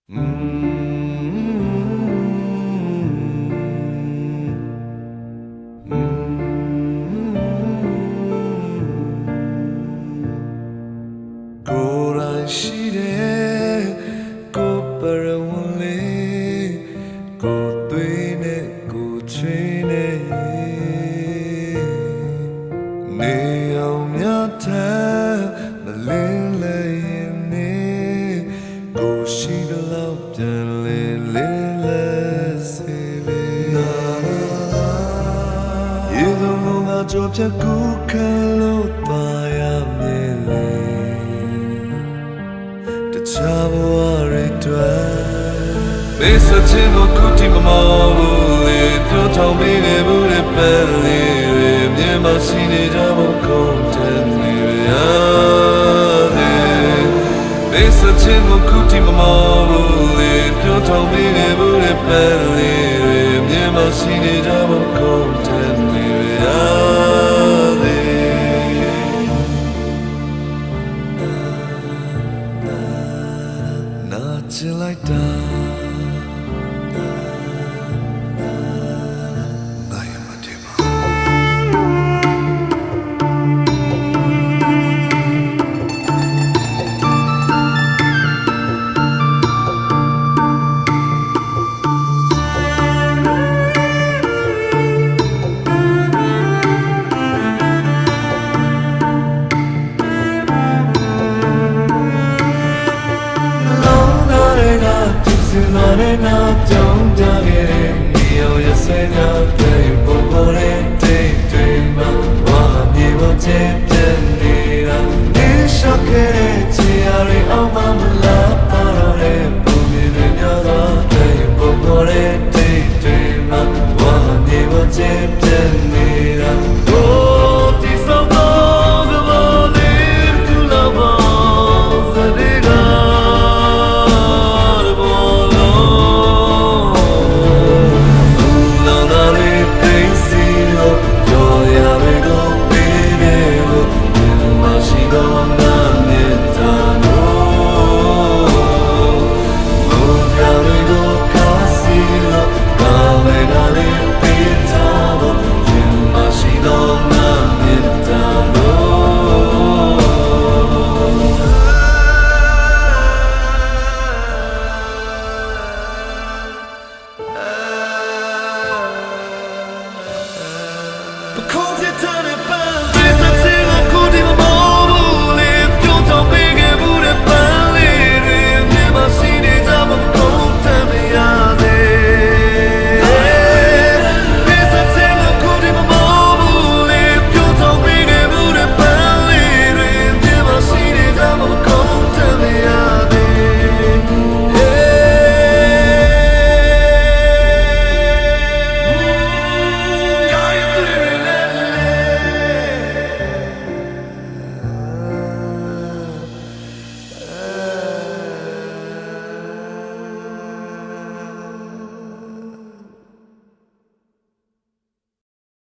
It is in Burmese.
ရှိတယ်ကိုပရဝလေးကိုသွေးနဲ့ကိုချွေးနဲ့နေအောင်မြတ်တဲ့မလင်းလဲရင်နေကိုရှိတဲ့လောက်ပြန်လေလေလဲစေလေးရေသုံးလုံးကကြောပြကူခံလို့ပါရမြေလေမေစချင်ကိုခုတီမမောဘူးလေပြောထောင်ပေးနေဘူးလေပဲလေမြင်မရှိနေကြဖို့ကုန်တယ်နေရမေစချင်ကိုခုတီမမောဘူးလေပြောထောင်ပေးနေဘူးလေပဲလေမြင်မရှိနေကြဖို့ကုန်တယ်နေရJust like that. Not enough, don't get it. You say